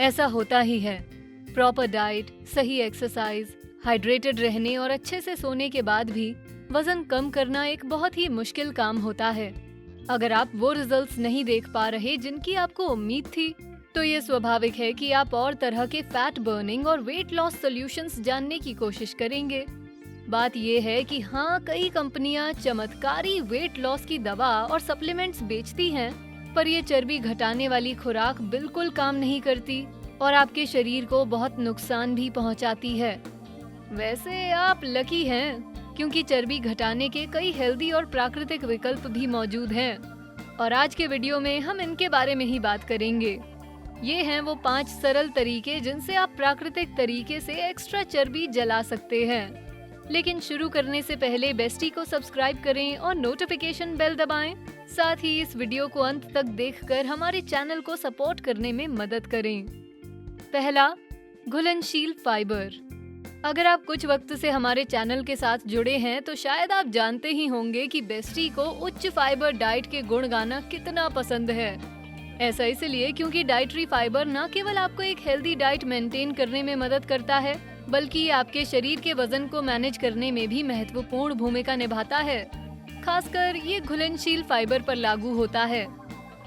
ऐसा होता ही है। प्रॉपर डाइट, सही एक्सरसाइज, हाइड्रेटेड रहने और अच्छे से सोने के बाद भी वजन कम करना एक बहुत ही मुश्किल काम होता है। अगर आप वो रिजल्ट्स नहीं देख पा रहे जिनकी आपको उम्मीद थी, तो ये स्वाभाविक है कि आप और तरह के फैट बर्निंग और वेट लॉस सॉल्यूशंस जानने की कोशिश करेंगे। बात ये है कि हाँ, कई कंपनियां चमत्कारी वेट लॉस की दवा और सप्लीमेंट्स बेचती हैं, पर ये चर्बी घटाने वाली खुराक बिल्कुल काम नहीं करती और आपके शरीर को बहुत नुकसान भी पहुंचाती है। वैसे आप लकी हैं, क्योंकि चर्बी घटाने के कई हेल्दी और प्राकृतिक विकल्प भी मौजूद हैं और आज के वीडियो में हम इनके बारे में ही बात करेंगे। ये हैं वो 5 सरल तरीके जिनसे आप प्राकृतिक तरीके से एक्स्ट्रा चर्बी जला सकते हैं। लेकिन शुरू करने से पहले बेस्टी को सब्सक्राइब करें और नोटिफिकेशन बेल दबाएं। साथ ही इस वीडियो को अंत तक देखकर हमारे चैनल को सपोर्ट करने में मदद करें। पहला, घुलनशील फाइबर। अगर आप कुछ वक्त से हमारे चैनल के साथ जुड़े हैं तो शायद आप जानते ही होंगे कि बेस्टी को उच्च फाइबर डाइट के गुण गाना कितना पसंद है। ऐसा इसलिए क्योंकि डाइटरी फाइबर न केवल आपको एक हेल्दी डाइट मेंटेन करने में मदद करता है, बल्कि ये आपके शरीर के वजन को मैनेज करने में भी महत्वपूर्ण भूमिका निभाता है। खासकर ये घुलनशील फाइबर पर लागू होता है।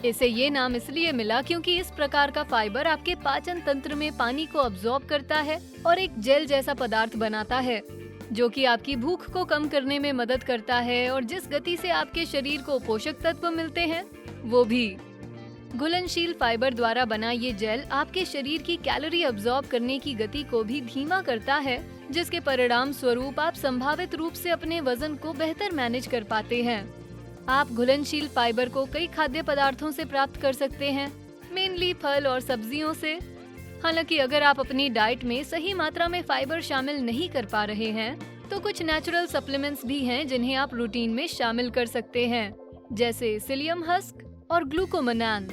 इसे ये नाम इसलिए मिला क्योंकि इस प्रकार का फाइबर आपके पाचन तंत्र में पानी को अब्सॉर्ब करता है और एक जेल जैसा पदार्थ बनाता है, जो कि आपकी भूख को कम करने में मदद करता है और जिस गति से आपके शरीर को पोषक तत्व मिलते हैं वो भी। घुलनशील फाइबर द्वारा बना ये जेल आपके शरीर की कैलोरी अब्सॉर्ब करने की गति को भी धीमा करता है, जिसके परिणाम स्वरूप आप संभावित रूप से अपने वजन को बेहतर मैनेज कर पाते हैं। आप घुलनशील फाइबर को कई खाद्य पदार्थों से प्राप्त कर सकते हैं, मेनली फल और सब्जियों से। हालांकि अगर आप अपनी डाइट में सही मात्रा में फाइबर शामिल नहीं कर पा रहे हैं, तो कुछ नेचुरल सप्लीमेंट्स भी हैं जिन्हें आप रूटीन में शामिल कर सकते हैं, जैसे सिलियम हस्क और ग्लूकोमैनान।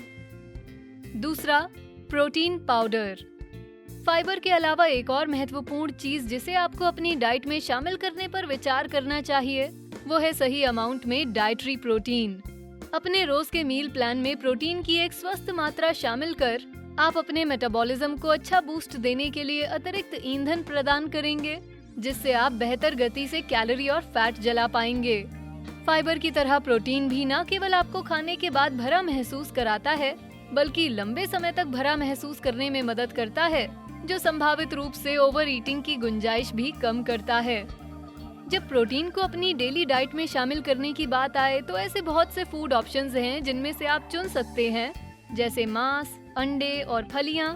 दूसरा, प्रोटीन पाउडर। फाइबर के अलावा एक और महत्वपूर्ण चीज जिसे आपको अपनी डाइट में शामिल करने पर विचार करना चाहिए, वो है सही अमाउंट में डाइटरी प्रोटीन। अपने रोज के मील प्लान में प्रोटीन की एक स्वस्थ मात्रा शामिल कर आप अपने मेटाबॉलिज्म को अच्छा बूस्ट देने के लिए अतिरिक्त ईंधन प्रदान करेंगे, जिससे आप बेहतर गति से कैलोरी और फैट जला पाएंगे। फाइबर की तरह प्रोटीन भी न केवल आपको खाने के बाद भरा महसूस कराता है, बल्कि लंबे समय तक भरा महसूस करने में मदद करता है, जो संभावित रूप से ओवर ईटिंग की गुंजाइश भी कम करता है। जब प्रोटीन को अपनी डेली डाइट में शामिल करने की बात आए तो ऐसे बहुत से फूड ऑप्शंस हैं जिनमें से आप चुन सकते हैं, जैसे मांस, अंडे और फलियां।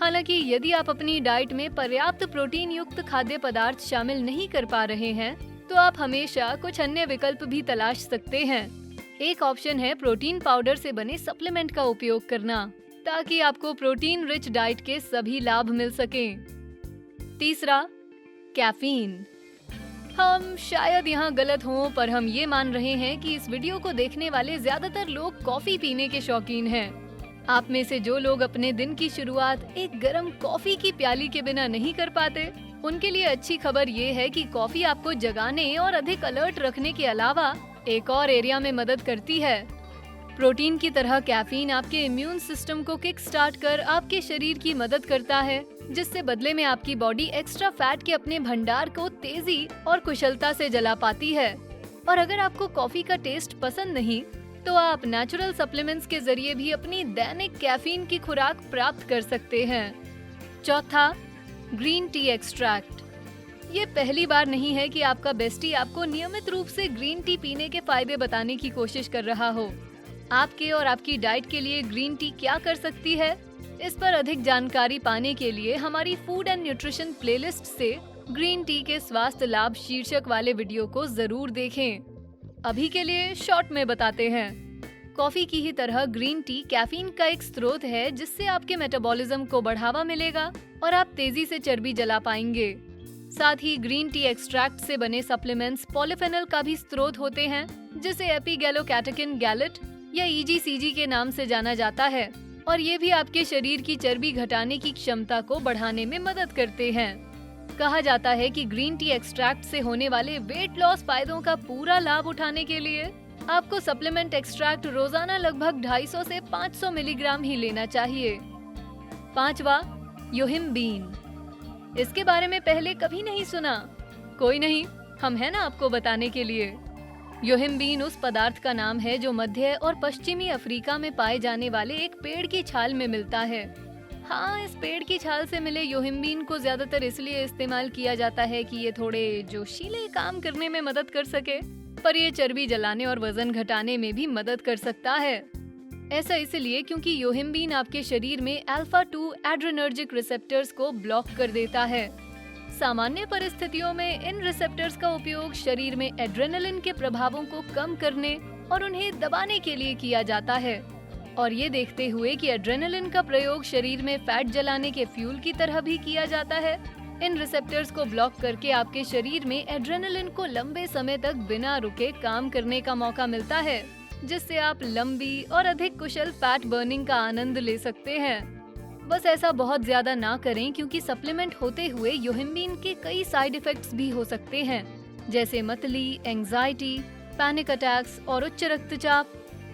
हालांकि यदि आप अपनी डाइट में पर्याप्त प्रोटीन युक्त खाद्य पदार्थ शामिल नहीं कर पा रहे हैं, तो आप हमेशा कुछ अन्य विकल्प भी तलाश सकते हैं। एक ऑप्शन है प्रोटीन पाउडर से बने सप्लीमेंट का उपयोग करना, ताकि आपको प्रोटीन रिच डाइट के सभी लाभ मिल सकें। तीसरा, कैफीन। हम शायद यहाँ गलत हों, पर हम ये मान रहे हैं कि इस वीडियो को देखने वाले ज्यादातर लोग कॉफी पीने के शौकीन हैं। आप में से जो लोग अपने दिन की शुरुआत एक गर्म कॉफी की प्याली के बिना नहीं कर पाते, उनके लिए अच्छी खबर ये है कि कॉफी आपको जगाने और अधिक अलर्ट रखने के अलावा एक और एरिया में मदद करती है। प्रोटीन की तरह कैफीन आपके इम्यून सिस्टम को किक स्टार्ट कर आपके शरीर की मदद करता है, जिससे बदले में आपकी बॉडी एक्स्ट्रा फैट के अपने भंडार को तेजी और कुशलता से जला पाती है। और अगर आपको कॉफी का टेस्ट पसंद नहीं, तो आप नेचुरल सप्लीमेंट्स के जरिए भी अपनी दैनिक कैफीन की खुराक प्राप्त कर सकते हैं। चौथा, ग्रीन टी एक्सट्रैक्ट। ये पहली बार नहीं है कि आपका बेस्टी आपको नियमित रूप से ग्रीन टी पीने के फायदे बताने की कोशिश कर रहा हो। आपके और आपकी डाइट के लिए ग्रीन टी क्या कर सकती है, इस पर अधिक जानकारी पाने के लिए हमारी फूड एंड न्यूट्रिशन प्लेलिस्ट से ग्रीन टी के स्वास्थ्य लाभ शीर्षक वाले वीडियो को जरूर देखें। अभी के लिए शॉर्ट में बताते हैं। कॉफी की ही तरह ग्रीन टी कैफीन का एक स्रोत है, जिससे आपके मेटाबॉलिज्म को बढ़ावा मिलेगा और आप तेजी से चर्बी जला पाएंगे। साथ ही ग्रीन टी एक्सट्रैक्ट से बने सप्लीमेंट्स पॉलीफेनॉल का भी स्रोत होते हैं, जिसे एपिगैलोकैटेकिन गैलेट या EGCG के नाम से जाना जाता है, और ये भी आपके शरीर की चर्बी घटाने की क्षमता को बढ़ाने में मदद करते हैं। कहा जाता है कि ग्रीन टी एक्सट्रैक्ट से होने वाले वेट लॉस फायदों का पूरा लाभ उठाने के लिए आपको सप्लीमेंट एक्सट्रैक्ट रोजाना लगभग 250 से 500 मिलीग्राम ही लेना चाहिए। 5वां, योहिम्बीन। इसके बारे में पहले कभी नहीं सुना? कोई नहीं, हम हैं ना आपको बताने के लिए। योहिम्बीन उस पदार्थ का नाम है जो मध्य और पश्चिमी अफ्रीका में पाए जाने वाले एक पेड़ की छाल में मिलता है। हाँ, इस पेड़ की छाल से मिले योहिम्बीन को ज्यादातर इसलिए इस्तेमाल किया जाता है कि ये थोड़े जोशीले काम करने में मदद कर सके, पर ये चर्बी जलाने और वजन घटाने में भी मदद कर सकता है। ऐसा इसलिए क्योंकि योहिम्बीन आपके शरीर में अल्फा 2 एड्रेनर्जिक रिसेप्टर्स को ब्लॉक कर देता है। सामान्य परिस्थितियों में इन रिसेप्टर्स का उपयोग शरीर में एड्रेनलिन के प्रभावों को कम करने और उन्हें दबाने के लिए किया जाता है। और ये देखते हुए कि एड्रेनलिन का प्रयोग शरीर में फैट जलाने के फ्यूल की तरह भी किया जाता है, इन रिसेप्टर्स को ब्लॉक करके आपके शरीर में एड्रेनलिन को लंबे समय तक बिना रुके काम करने का मौका मिलता है, जिससे आप लंबी और अधिक कुशल फैट बर्निंग का आनंद ले सकते हैं। बस ऐसा बहुत ज्यादा ना करें, क्योंकि सप्लीमेंट होते हुए योहिम्बीन के कई साइड इफेक्ट्स भी हो सकते हैं, जैसे मतली, एंजाइटी, पैनिक अटैक्स और उच्च रक्तचाप।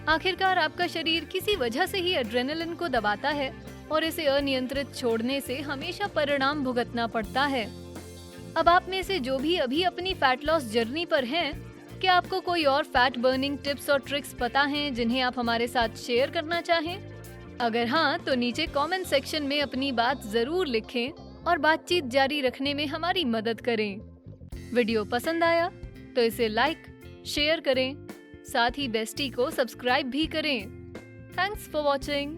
आखिरकार आपका शरीर किसी वजह से ही एड्रेनलिन को दबाता है और इसे अनियंत्रित छोड़ने से हमेशा परिणाम भुगतना पड़ता है। अब आप में से जो भी अभी अपनी फैट लॉस जर्नी पर हैं, क्या आपको कोई और फैट बर्निंग टिप्स और ट्रिक्स पता हैं जिन्हें आप हमारे साथ शेयर करना चाहें? अगर हाँ, तो नीचे कमेंट सेक्शन में अपनी बात जरूर लिखें और बातचीत जारी रखने में हमारी मदद करें। वीडियो पसंद आया तो इसे लाइक, शेयर करें, साथ ही बेस्टी को सब्सक्राइब भी करें। Thanks for watching.